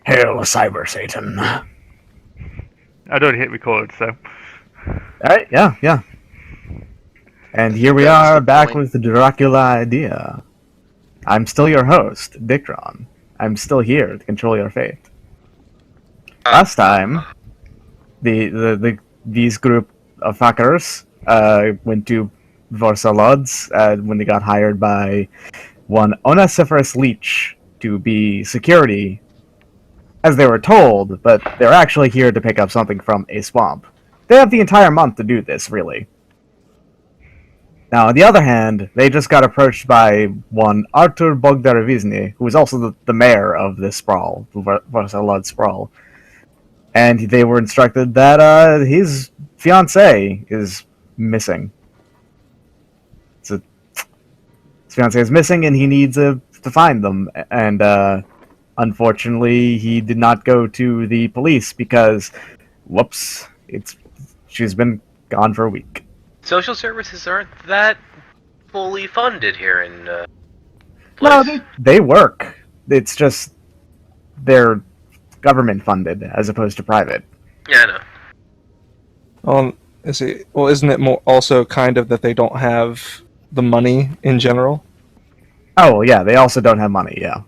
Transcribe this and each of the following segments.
Hail, Cyber Satan. I don't hit record, so. Alright, yeah. And here we That's are the back point. with the Dracula idea. I'm still your host, Dictron. I'm still here to control your fate. Last time, these group of fuckers went to Vorsalod's when they got hired by one Onesiphorus Leech to be security, as they were told, but they're actually here to pick up something from a swamp. They have the entire month to do this, really. Now, on the other hand, they just got approached by one Artur Bogdarevizni, who is also the mayor of this sprawl, Varsalod sprawl. And they were instructed that his fiancée is missing. His fiancée is missing, and he needs to find them. And unfortunately, he did not go to the police because, whoops, she's been gone for a week. Social services aren't that fully funded here in. No, they work. It's just they're government funded as opposed to private. Yeah, I know. Isn't it more also kind of that they don't have the money in general? Oh, well, yeah, they also don't have money, yeah.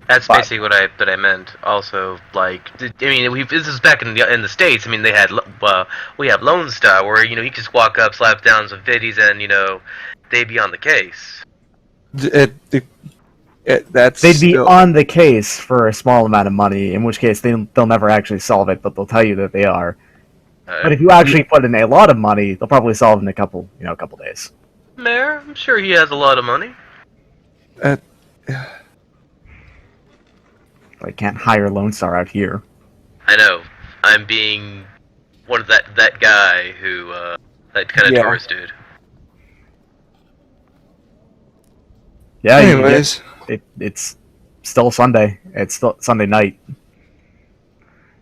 That's basically what I meant. Also, like, I mean, this is back in the States. I mean, they had we have Lone Star, where you just walk up, slap down some fitties, and they'd be on the case. They'd be on the case for a small amount of money, in which case they'll never actually solve it, but they'll tell you that they are. But if you actually put in a lot of money, they'll probably solve it in a couple days. Mayor, I'm sure he has a lot of money. I can't hire Lone Star out here. I know. I'm being one of that guy who that kind of tourist dude. Yeah. Anyways, it's still Sunday. It's still Sunday night.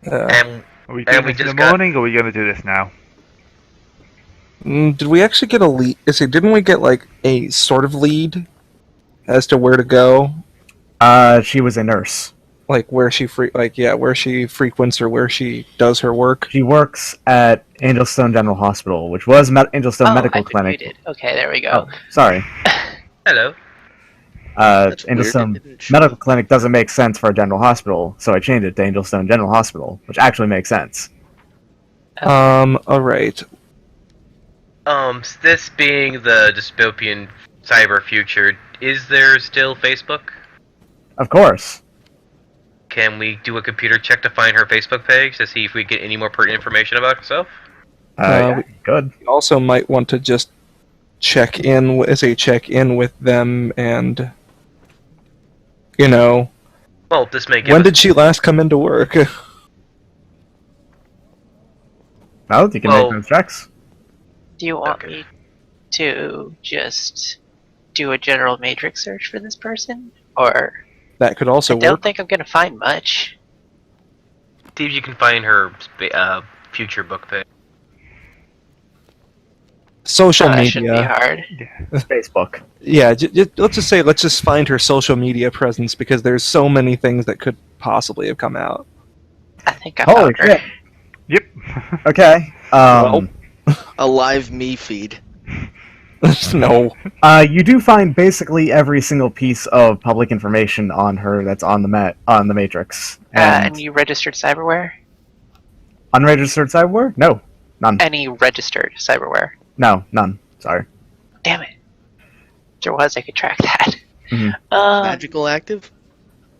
And Are we doing this in the morning, or are we going to do this now? did we actually get a lead? Didn't we get like a sort of lead as to where to go? She was a nurse. Like where she where she frequents or where she does her work. She works at Angelstone General Hospital, which was Angelstone Medical Clinic. Muted. Okay, there we go. Oh, sorry. hello. Angelstone Medical Clinic doesn't make sense for a general hospital, so I changed it to Angelstone General Hospital, which actually makes sense. Alright. This being the dystopian cyber future, is there still Facebook? Of course. Can we do a computer check to find her Facebook page to see if we get any more pertinent information about herself? Yeah, good. We also might want to just check in with them and Well, this may give when us... did she last come into work? Well, you can make those checks. Do you want me to just do a general matrix search for this person? Or... That could also I don't work. think I'm going to find much. See if you can find her future book page. Social That shouldn't be media. hard. Facebook. Yeah, let's just find her social media presence because there's so many things that could possibly have come out. I think I Holy found her. shit. Yep. Okay. A live me feed. No. You do find basically every single piece of public information on her that's on the Matrix. And you registered cyberware? Unregistered cyberware? No, none. Any registered cyberware? No, none. Sorry. Damn it. If there was, I could track that. Mhm. Magical active?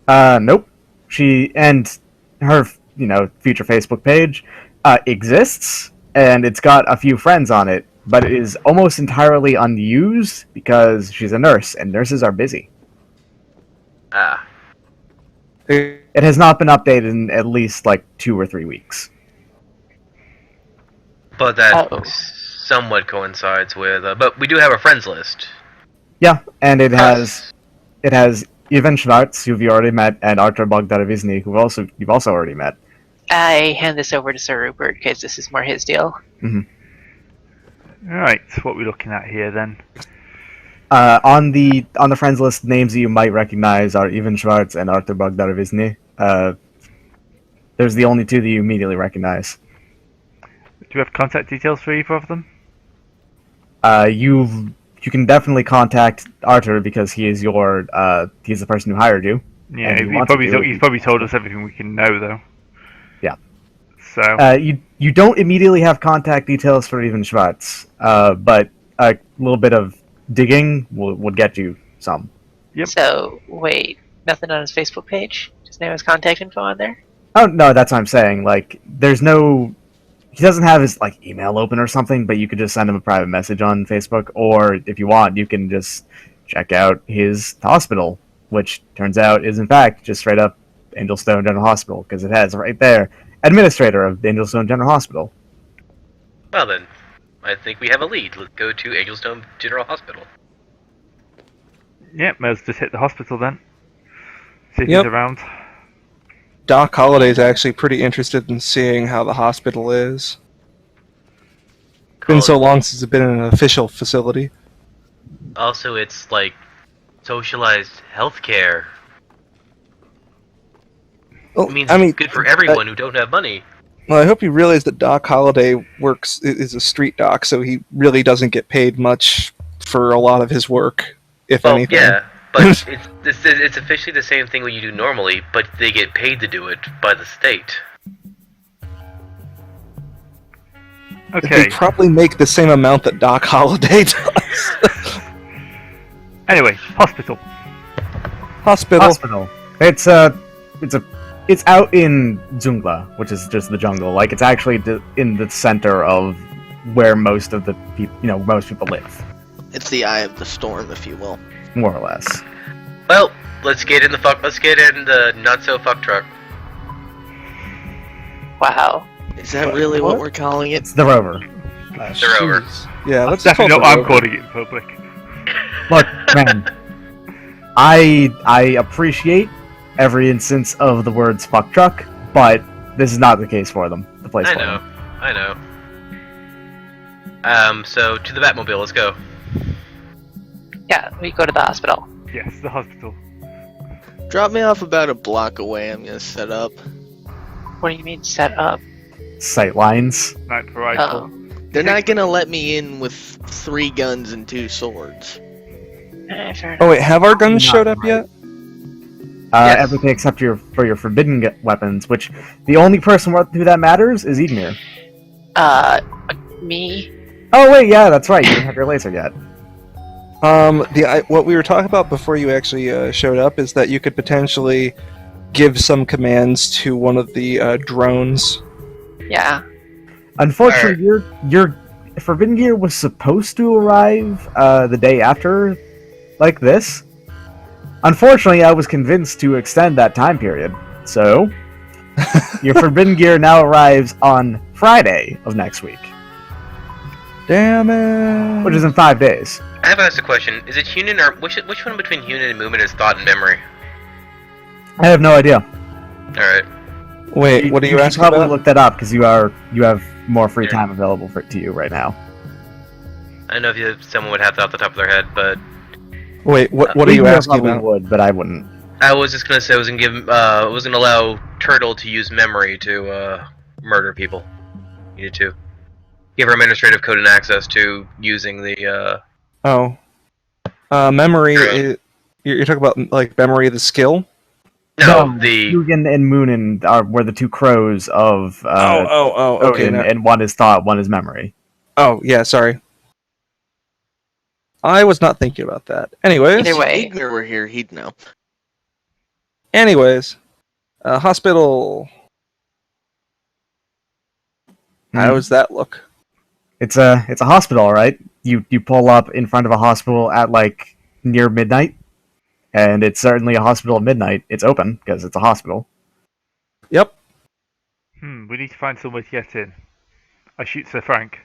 Nope. She and her, future Facebook page exists, and it's got a few friends on it, but it is almost entirely unused because she's a nurse, and nurses are busy. Ah. It has not been updated in at least, 2 or 3 weeks. But that somewhat coincides with... but we do have a friends list. Yeah, and it has Ivan Schwartz, who you already met, and Artur Bogdarevizni, who you've also already met. I hand this over to Sir Rupert because this is more his deal. Mm-hmm. Alright, so what are we looking at here then? On the friends list, names that you might recognize are Ivan Schwartz and Artur Bogdarevizni. There's the only two that you immediately recognize. Do you have contact details for either of them? You can definitely contact Arthur because he is he's the person who hired you. Yeah, And he's probably told us everything we can know, though. Yeah. So You don't immediately have contact details for even Schwartz, but a little bit of digging would get you some. Yep. So, wait, nothing on his Facebook page? Just no his contact info on there? Oh no, that's what I'm saying. Like, he doesn't have his email open or something, but you could just send him a private message on Facebook, or if you want, you can just check out his hospital, which turns out is in fact just straight up Angelstone General Hospital, because it has right there, administrator of Angelstone General Hospital. Well then, I think we have a lead. Let's go to Angelstone General Hospital. Yeah, may as well just hit the hospital then. See if Yep. he's around. Doc Holliday's actually pretty interested in seeing how the hospital is. Been so long since it's been in an official facility. Also, it's like socialized healthcare. Well, It means it's good for everyone who don't have money. Well, I hope you realize that Doc Holliday is a street doc, so he really doesn't get paid much for a lot of his work, if anything. Yeah, but it's officially the same thing what you do normally, but they get paid to do it by the state. Okay. They probably make the same amount that Doc Holliday does. Anyway, hospital. Hospital. It's out in Jungla, which is just the jungle. Like, it's actually in the center of where most of the people, most people live, It's the eye of the storm, if you will. more or less. Well, let's get in the not so fuck truck. Wow. Is that really what we're calling it? It's the Rover. They're over. Yeah, let's Definitely call not it I'm Rover. calling it in public. Look, man, I appreciate every instance of the words "fuck truck," but this is not the case for them. The place I for know. them. I know. So to the Batmobile, let's go. Yeah, we go to the hospital. Yes, the hospital. Drop me off about a block away. I'm gonna set up. What do you mean set up? Sight lines. Sniper rifle. Oh. They're not gonna let me in with 3 guns and 2 swords. Fair enough. Oh wait, have our guns Not showed up right. yet? Yes. Everything except for your forbidden weapons, which the only person who that matters is Edmir. Me? Oh wait, yeah, that's right. You didn't have your laser yet. What we were talking about before you actually showed up is that you could potentially give some commands to one of the drones. Yeah. Unfortunately, your forbidden gear was supposed to arrive the day after, like this. Unfortunately, I was convinced to extend that time period, so your forbidden gear now arrives on Friday of next week, Damn it! which is in 5 days. I have asked a question. Is it Hunan or which one between Hunan and Movement is thought and memory? I have no idea. Alright. Wait, what are you should asking probably about? look that up because you have more free Yeah. time available to you right now. I don't know if someone would have that off the top of their head, but Wait, what are you Edmir asking probably about? would, but I wouldn't. I was just gonna say I was gonna allow Turtle to use memory to murder people. Needed to give her administrative code and access to using the Memory. Drone. You're talking about like memory of the skill? the Mugen and Moonin were the two crows of Okay. Odin, and one is thought, one is memory. Oh, yeah. Sorry. I was not thinking about that. Anyways, Either way. If Igor were here, he'd know. Hospital. How does that look? It's a hospital, right? You pull up in front of a hospital at like near midnight, and it's certainly a hospital at midnight. It's open because it's a hospital. Yep. We need to find somewhere to get in. I shoot Sir Frank.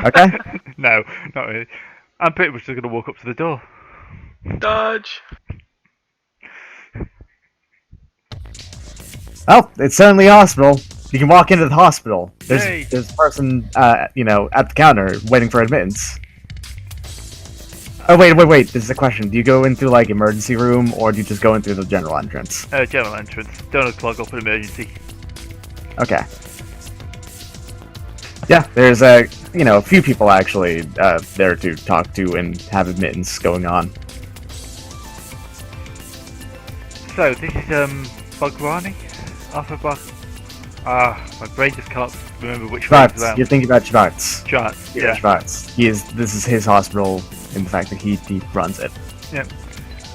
Okay. No, not really. I'm pretty much just going to walk up to the door. dodge. Oh, it's certainly a hospital. You can walk into the hospital. Hey. There's a person, at the counter waiting for admittance. Oh, wait. This is a question. Do you go in through, like, emergency room, or do you just go in through the general entrance? General entrance. Don't clog up an emergency. Okay. Yeah, there's a few people actually there to talk to and have admittance going on. So, this is, Bograni? Arthur Bog... my brain just can't remember which way it's Schwartz, around. you're thinking about Schwartz. Chance, Yeah, yeah. Schwartz. This is his hospital, in the fact that he runs it. Yeah.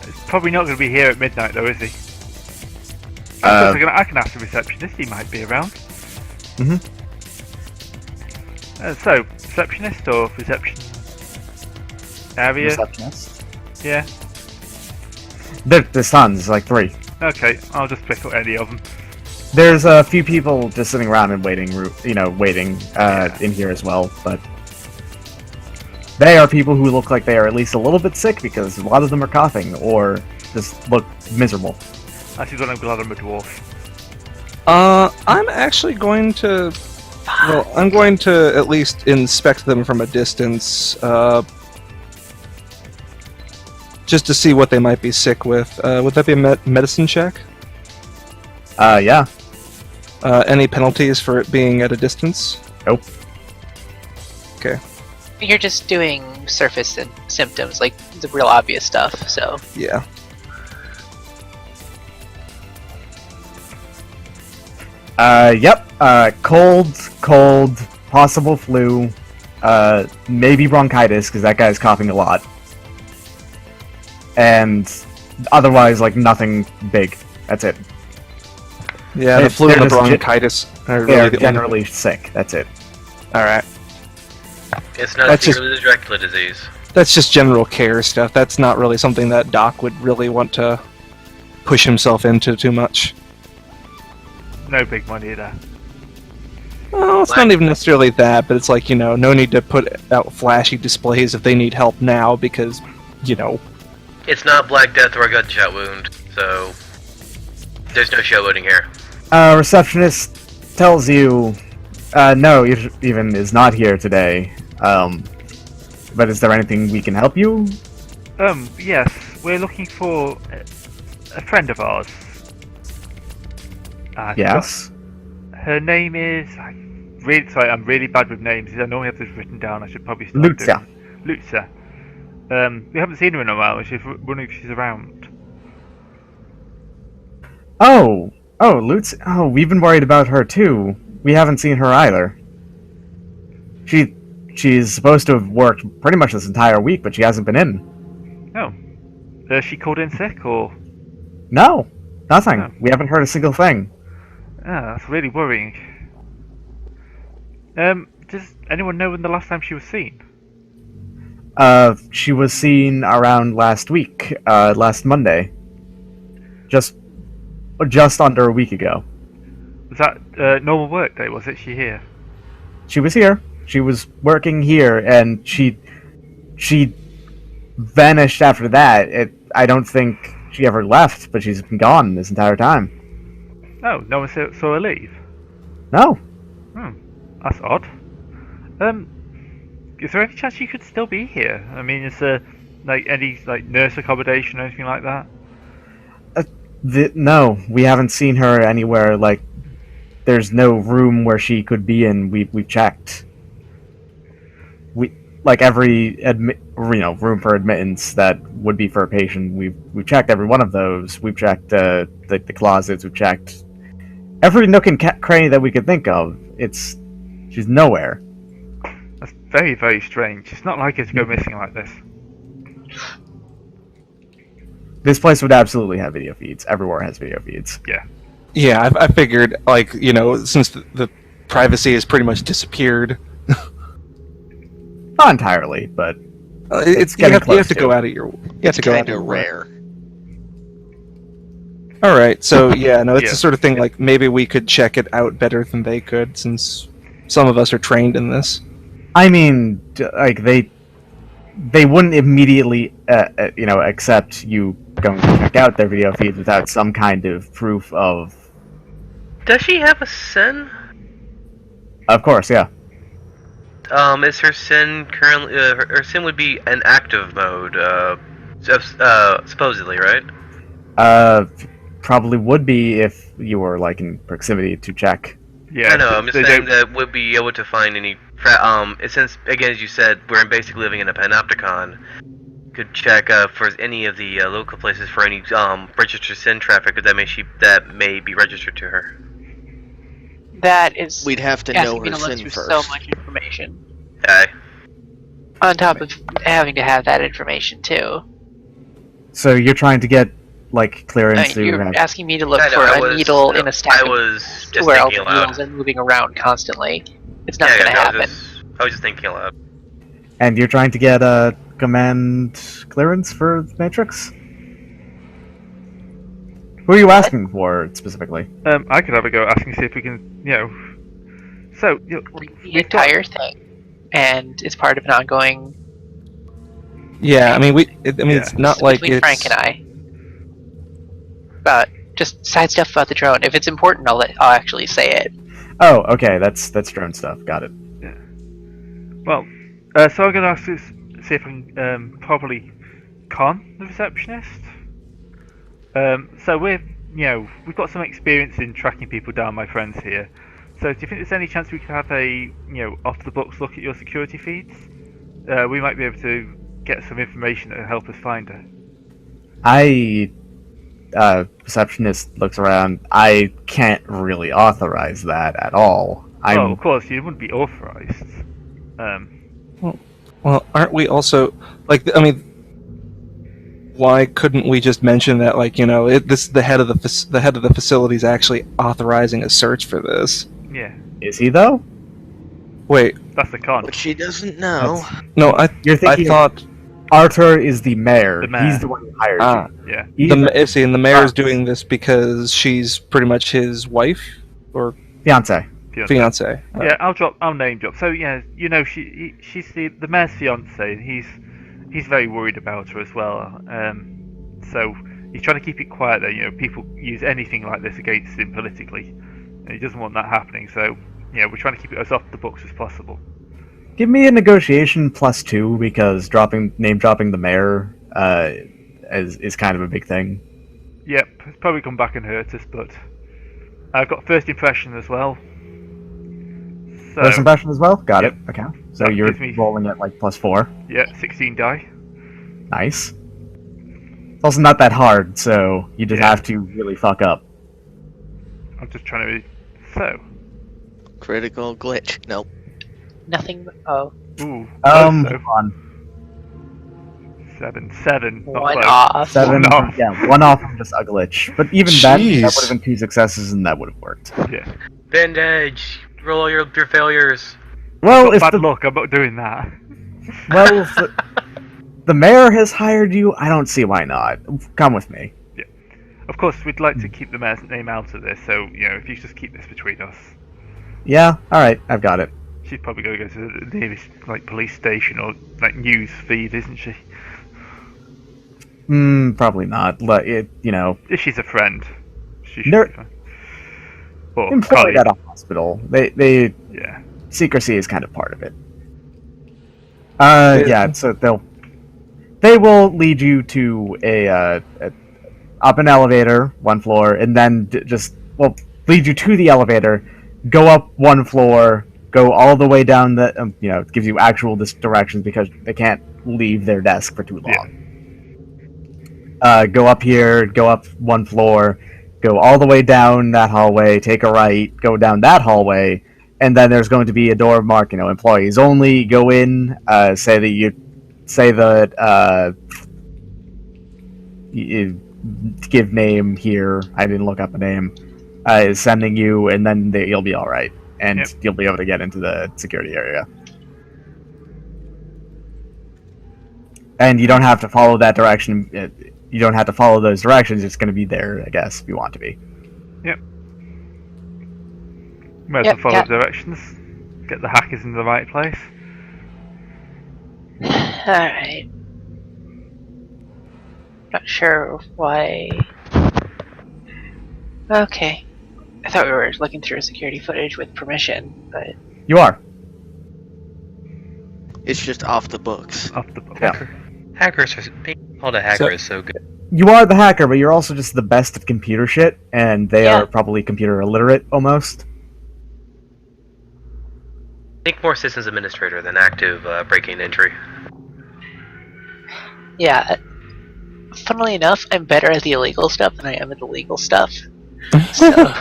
It's probably not going to be here at midnight, though, is he? Uh, I can ask the receptionist, he might be around. Mhm. So, receptionist or reception area? Receptionist. Yeah. There's tons, like 3. Okay, I'll just pick up any of them. There's a few people just sitting around and waiting in here as well, but they are people who look like they are at least a little bit sick because a lot of them are coughing or just look miserable. Actually, I'm glad I'm a dwarf. I'm actually going to. Well, I'm going to at least inspect them from a distance, just to see what they might be sick with. Would that be a medicine check? Yeah. Any penalties for it being at a distance? Nope. Okay. You're just doing surface symptoms, like the real obvious stuff, so. Yeah. Yep. Cold, possible flu, maybe bronchitis, because that guy's coughing a lot. And otherwise, like, nothing big. That's it. Yeah, the flu and the bronchitis are They're really the generally sick. That's it. Alright. It's not That's secretly the Dracula disease. That's just general care stuff. That's not really something that Doc would really want to push himself into too much. No big money there. Well, it's not even necessarily that, but it's like, no need to put out flashy displays if they need help now because, It's not Black Death or a gunshot wound, so there's no showboating here. Receptionist tells you, no, even is not here today. But is there anything we can help you? Yes, we're looking for a friend of ours. Yes. Her name is... I'm really bad with names. I normally have this written down. I should probably start Lucia. doing Lucia. We haven't seen her in a while. She's wondering if she's around. Oh, Lucia. Oh, we've been worried about her too. We haven't seen her either. She's supposed to have worked pretty much this entire week, but she hasn't been in. Oh. She called in sick, or...? No, nothing. Oh. We haven't heard a single thing. That's really worrying. Does anyone know when the last time she was seen? She was seen around last week, last Monday. Just under a week ago. Was that normal work day? Was it she here? She was here. She was working here, and she vanished after that. I don't think she ever left, but she's been gone this entire time. Oh, no one saw her leave? No. That's odd. Is there any chance she could still be here? I mean, is there any nurse accommodation or anything like that? No, we haven't seen her anywhere. There's no room where she could be in. We've checked. Every room for admittance that would be for a patient. We've checked every one of those. We've checked the closets. We've checked every nook and cranny that we could think of. She's nowhere. That's very, very strange. It's not like her to go missing like this. This place would absolutely have video feeds. Everywhere has video feeds. Yeah. Yeah, I figured, since the privacy has pretty much disappeared. Not entirely, but it's getting you close have to to go it. out of your. You have to go out of Kind your of way. rare. All right, so yeah, no, it's Yeah. the sort of thing maybe we could check it out better than they could, since some of us are trained in this. I mean, they wouldn't immediately, accept you going to check out their video feeds without some kind of proof of. Does she have a sin? Of course, yeah. is her sin currently? Her sin would be an active mode. Supposedly, right? Uh, probably would be if you were like in proximity to check. Yeah, I know. I'm just they saying don't- that would be able to find any. Since again, as you said, we're basically living in a panopticon. Could check for any of the local places for any registered sin traffic that may be registered to her. That is We'd have to know asking me her to look sin through first. so much information. Okay. On top of having to have that information too. So you're trying to get like clearance to You're have. asking me to look I know, for I a was- needle in no, a stack I of was just where else thinking aloud. needles are moving around constantly. It's not Yeah, gonna guys, happen. I was just thinking aloud. And you're trying to get a command clearance for the Matrix? Who are you asking for specifically? I could have a go asking, see if we can, So, Read the we've got- entire thing, and it's part of an ongoing Yeah, I mean, it's not like between it's. Frank and I. But just side stuff about the drone. If it's important, I'll actually say it. Oh, okay, that's drone stuff. Got it. well, so I'm going to ask this, see if I can properly con the receptionist. So we've got some experience in tracking people down, my friends here. So do you think there's any chance we could have a, off the books look at your security feeds? We might be able to get some information that will help us find her. Receptionist looks around. I can't really authorize that at all. Well, of course, you wouldn't be authorized. Well, aren't we also like? I mean, why couldn't we just mention that, like, this the head of the head of the facility is actually authorizing a search for this? Yeah, Is he though? Wait, that's the con. But she doesn't know. no, You're I thinking thought Arthur is the mayor. The mayor. He's the one who hired Ah. you. Yeah. He's and the mayor's doing this because she's pretty much his wife or fiance. fiance. Yeah, I'll name drop. So yeah, she's the mayor's fiance, and he's very worried about her as well. So he's trying to keep it quiet there. People use anything like this against him politically, and he doesn't want that happening. So we're trying to keep it as off the books as possible. Give me a negotiation +2 because name dropping the mayor is kind of a big thing. Yep, it's probably come back and hurt us, but I've got first impression as well. So First impression as well. Got Yep. it. Okay. So That you're gives me- rolling at like +4. yeah, 16 die. Nice. It's also not that hard, so you just Yeah. have to really fuck up. I'm just trying to. So, Critical glitch. Nope. Nothing. Oh, ooh, Hold so on. 7, not one close. off. 7. One off. Yeah, one off from just a glitch. But even then, that Jeez. would have been 2 successes, and that would have worked. Yeah. Bandage. Roll all your failures. Well, Got if bad the luck. I'm not doing that. the mayor has hired you, I don't see why not. Come with me. Of course, we'd like to keep the mayor's name out of this, so if you just keep this between us. Yeah. All right. I've got it. She's probably going to go to the nearest police station or news feed, isn't she? Probably not. If she's a friend, she should Ner- be fine. Or Employed colleague. at a hospital. They Yeah. secrecy is kind of part of it. Yeah. So they will lead you to a up an elevator, 1 floor, and then lead you to the elevator, go up 1 floor, go all the way down the it gives you actual directions because they can't leave their desk for too long. Go up here, go up 1 floor, go all the way down that hallway, take a right, go down that hallway, and then there's going to be a door marked, employees only. Go in, say that you give name here. I didn't look up a name. Is sending you, and then you'll be all right, and Yep. you'll be able to get into the security area. And you don't have to follow that direction. You don't have to follow those directions. It's going to be there, I guess, if you want to be. Might as Yep, well follow yeah. the directions. Get the hackers in the right place. Alright. Not sure why. Okay. I thought we were looking through security footage with permission, but You are. It's just off the books. Off the book. Yeah. Hackers are being called a hacker is so good. You are the hacker, but you're also just the best at computer shit, and they Yeah. are probably computer illiterate almost. Think more systems administrator than active breaking and entry. Yeah. Funnily enough, I'm better at the illegal stuff than I am at the legal stuff. So,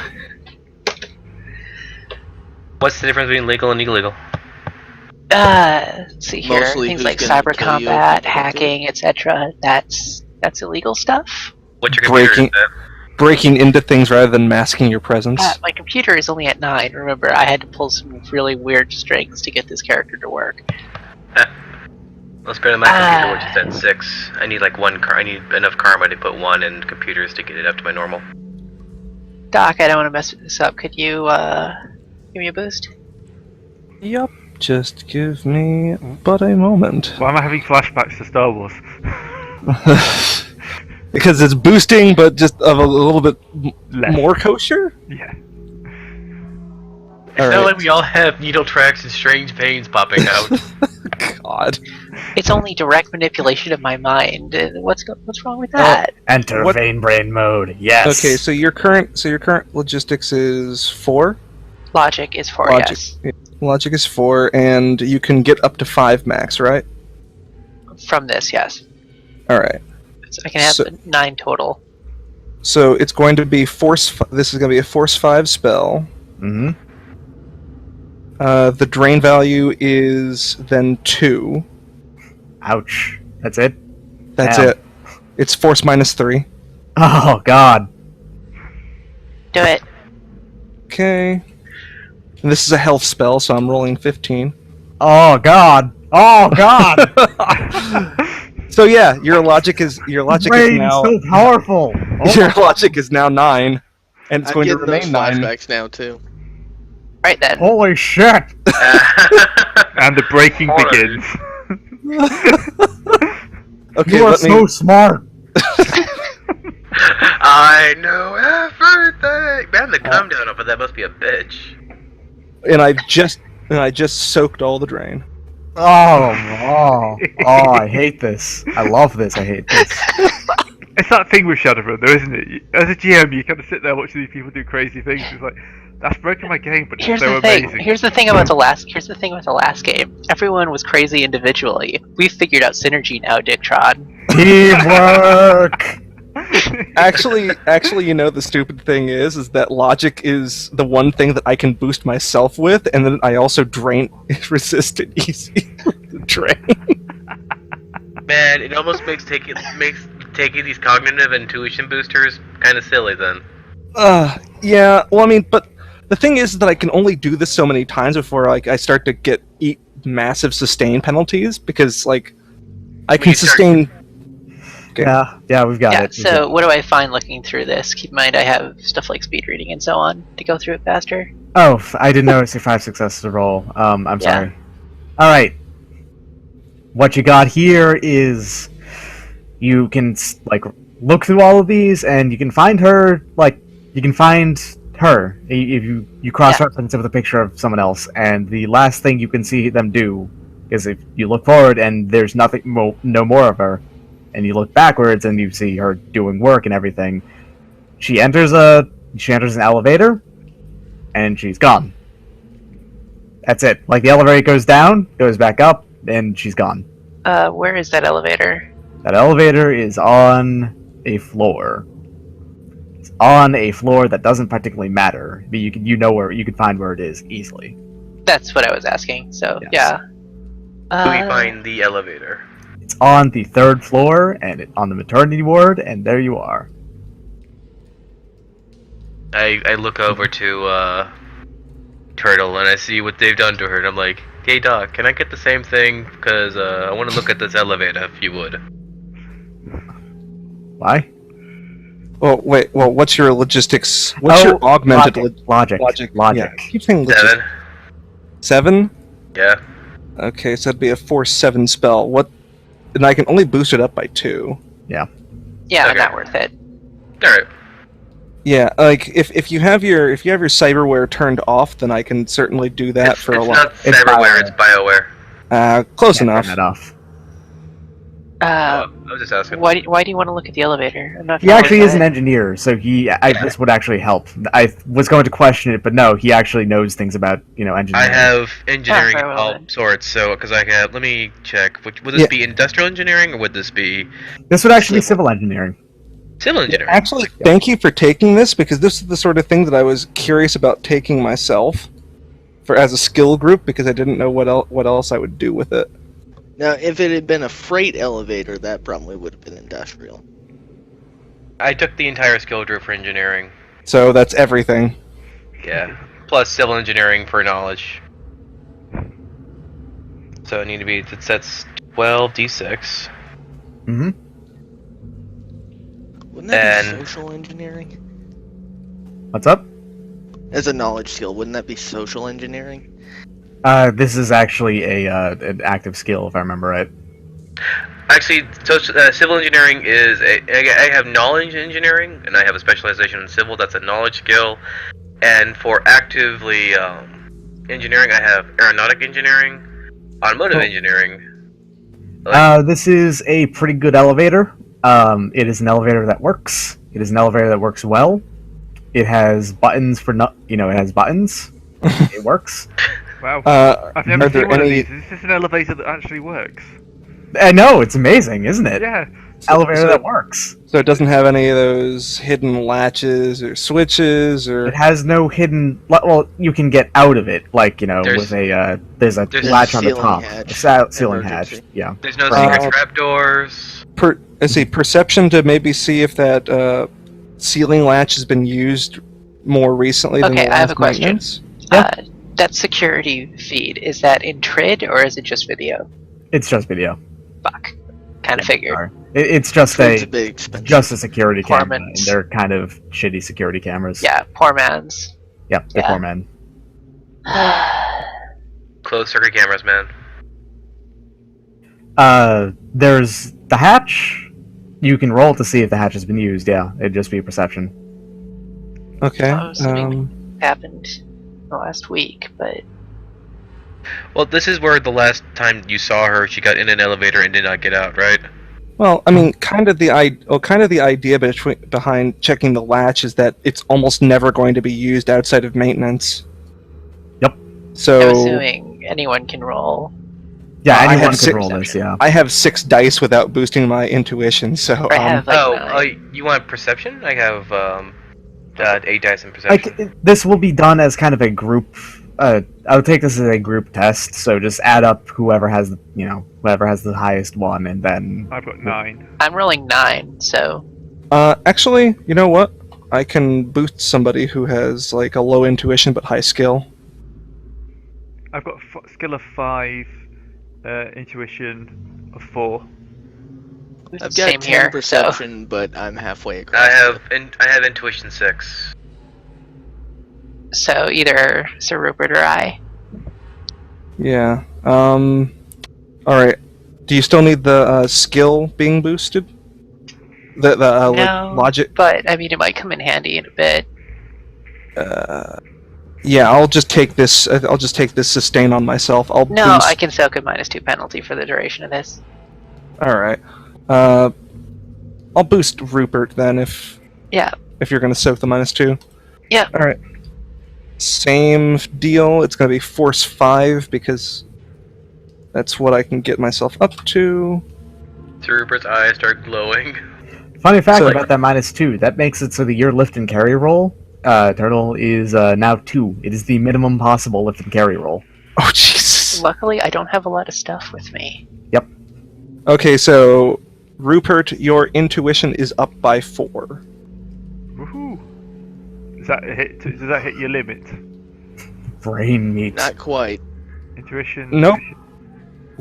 What's the difference between legal and illegal? let's see here. Mostly Things who's like gonna cyber kill you if you combat, get into it. hacking, etc. That's illegal stuff. What's your computer? Breaking- Breaking into things rather than masking your presence. My computer is only at 9. Remember, I had to pull some really weird strings to get this character to work. Let's go to my computer, which is at 6. I need like one car. I need enough karma to put 1 in computers to get it up to my normal. Doc, I don't want to mess this up. Could you give me a boost? Yup. Just give me but a moment. Why am I having flashbacks to Star Wars? Because it's boosting, but just of a little bit Less. more kosher? Yeah. It's not like we all have needle tracks and strange veins popping out. God. It's only direct manipulation of my mind. What's wrong with that? Enter What- vein brain mode. Yes. Okay, so your current logistics is 4? Logic is 4, Logic. yes. Logic is 4, and you can get up to 5 max, right? From this, yes. Alright. So I can have So- 9 total. So it's going to be this is going to be a Force 5 spell. Mm-hmm. The drain value is then 2. Ouch. That's it. That's Damn. it. It's Force minus 3. Oh God. Do it. Okay. And this is a health spell, so I'm rolling 15. Oh God. Oh God. So yeah, your logic is Brain's now so powerful. Oh, your logic is now 9, and it's I'm going to getting those remain 9. flashbacks now too. Right then. holy shit. And the breaking Hold on, begins. Okay, You are let me. so smart. I know everything. Man, the come down off of that must be a bitch. And I just soaked all the drain. Oh, I hate this. I love this. I hate this. It's that thing with Shadowrun, though, isn't it? As a GM, you kind of sit there watching these people do crazy things. It's like, that's broken my game, but it's Here's so the thing. amazing. Here's the thing about the last game. Everyone was crazy individually. We've figured out synergy now, Dicktron. Teamwork. Actually, you know, the stupid thing is that logic is the one thing that I can boost myself with, and then I also drain resist it easy with the drain. Man, it almost makes taking these cognitive intuition boosters kind of silly then. Yeah. Well, I mean, but the thing is that I can only do this so many times before I start to eat massive sustain penalties, because I can you start- sustain. Okay. Yeah, we've got Yeah, it. so what do I find looking through this? Keep in mind I have stuff like speed reading and so on to go through it faster. Oh, I didn't notice your 5 successes to roll. I'm Yeah. sorry. All right. What you got here is you can look through all of these, and you can find her. You can find her if you cross-reference it with a picture of someone else, and the last thing you can see them do is if you look forward and there's nothing, no more of her, and you look backwards and you see her doing work and everything. She enters an elevator, and she's gone. That's it. Like, the elevator goes down, goes back up, and she's gone. Where is that elevator? That elevator is on a floor. It's on a floor that doesn't particularly matter. But you can find where it is easily. That's what I was asking. So Yes. yeah. Do we find the elevator? It's on the 3rd floor, and on the maternity ward, and there you are. I look over to Turtle and I see what they've done to her, and I'm like, "Hey Doc, can I get the same thing? Because I want to look at this elevator, if you would." Why? Well, wait. Well, what's your logistics? What's your augmented logic? Yeah, keep saying 7. 7? Yeah. Okay, so that'd be a Force 7 spell. What? And I can only boost it up by 2. Yeah, Okay. not worth it. All right. Yeah, if you have your cyberware turned off, then I can certainly do that It's for a not lot. It's cyberware, BioWare. it's BioWare. Close Can't turn enough. that off. I was just asking. Why do you want to look at the elevator? I'm not He familiar actually with is an that. engineer, so this would actually help. I was going to question it, but no, he actually knows things about I engineering. have engineering very well of all then. sorts, so because I have. Let me check. Would this Yeah. be industrial engineering or would this be This would actually be civil engineering. civil engineering? Actually, thank you for taking this, because this is the sort of thing that I was curious about taking myself as a skill group, because I didn't know what else I would do with it. Now, if it had been a freight elevator, that probably would have been industrial. I took the entire skill group for engineering. So that's everything. Yeah. Plus civil engineering for knowledge. So it need to be. That's 12d6. Mm-hmm. Wouldn't that And- be social engineering? What's up? As a knowledge skill, wouldn't that be social engineering? This is actually an active skill, if I remember right. Actually, civil engineering is I have knowledge engineering, and I have a specialization in civil. That's a knowledge skill. And for actively engineering, I have aeronautic engineering, automotive engineering. This is a pretty good elevator. It is an elevator that works. It is an elevator that works well. It has buttons for it has buttons. It works. Wow. I've Are never there seen one any- of these. Is this an elevator that actually works? No, it's amazing, isn't it? Yeah. Elevator so- that works. So it doesn't have any of those hidden latches or switches or. It has no hidden. Well, you can get out of it, like There's- with a there's a there's latch a on the ceiling top, hatch. ceiling hatch. Emergency. Yeah. There's no Uh, secret trapdoors. Let's see, perception to maybe see if that ceiling latch has been used more recently than Okay, the I have last a question. maintenance. That security feed, is that in TRID or is it just video? It's just video. Fuck. Kind of figured. Sorry. It's just It's a a bit expensive. just a security camera, and Performance. they're kind of shitty security cameras. Yeah, poor man's. Yep, they're Yeah. poor men. Closed circuit cameras, man. There's the hatch. You can roll to see if the hatch has been used. Yeah, it'd just be perception. Okay. I'm assuming happened the last week, but Well, this is where the last time you saw her, she got in an elevator and did not get out, right? Well, I mean, kind of the idea behind checking the latch is that it's almost never going to be used outside of maintenance. Yep. So I'm assuming anyone can roll. Yeah, I anyone have can six- roll this. Yeah. I have 6 dice without boosting my intuition, so I have like Oh, 9. you want perception? I have 8 dice in perception. Like this will be done as kind of a group. I would take this as a group test. So just add up whoever has the highest one, and then I've got 9. I'm rolling 9, so actually, you know what? I can boost somebody who has like a low intuition but high skill. I've got skill of 5, intuition of 4. I've got same 10 here. perception, but I'm halfway across. I have intuition 6. So either Sir Rupert or I. Yeah. All right. Do you still need the skill being boosted? The No. logic. But I mean, it might come in handy in a bit. Yeah, I'll just take this. I'll just take this sustain on myself. I'll No, boost. I can soak a -2 penalty for the duration of this. All right. I'll boost Rupert then if Yeah. you're gonna soak the -2. Yeah. All right. Same deal. It's gonna be force 5 because that's what I can get myself up to. Sir Rupert's eyes start glowing. funny fact So- about that -2. That makes it so that your lift and carry roll, Turtle, is now 2. It is the minimum possible lift and carry roll. Oh Jesus. Luckily, I don't have a lot of stuff with me. Okay, so Rupert, your intuition is up by 4. Woohoo! Does that hit your limit? Brain meat. Not quite. Intuition? Nope.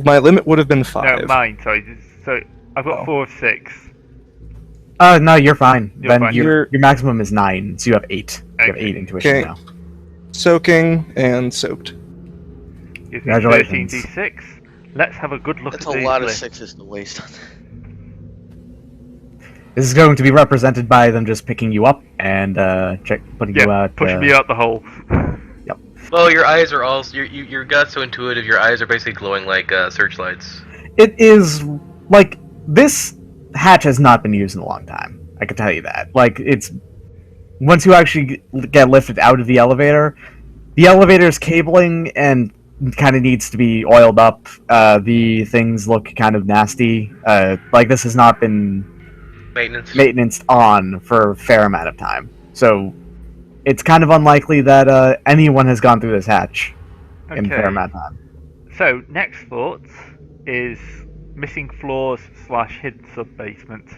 My limit would have been 5. No, mine, sorry. So I've got Oh. 4 of 6. No, you're fine. You're Then fine. your maximum is 9, so you have 8. You have Okay. 8 intuition Okay. now. Soaking and soaked. Gives me Congratulations. 13d6. Let's have a good look That's at a these lot of lists. 6s to waste on that. This is going to be represented by them just picking you up and putting you Yeah, out. pushing me out the hole. Well, your eyes are all your gut's so intuitive. Your eyes are basically glowing like searchlights. It is like this hatch has not been used in a long time. I can tell you that. Like it's once you actually get lifted out of the elevator's cabling and kind of needs to be oiled up. The things look kind of nasty. Like this has not been maintenance on for a fair amount of time. So it's kind of unlikely that anyone has gone through this hatch in a fair amount of time. So next thought is missing floors / hidden sub basement.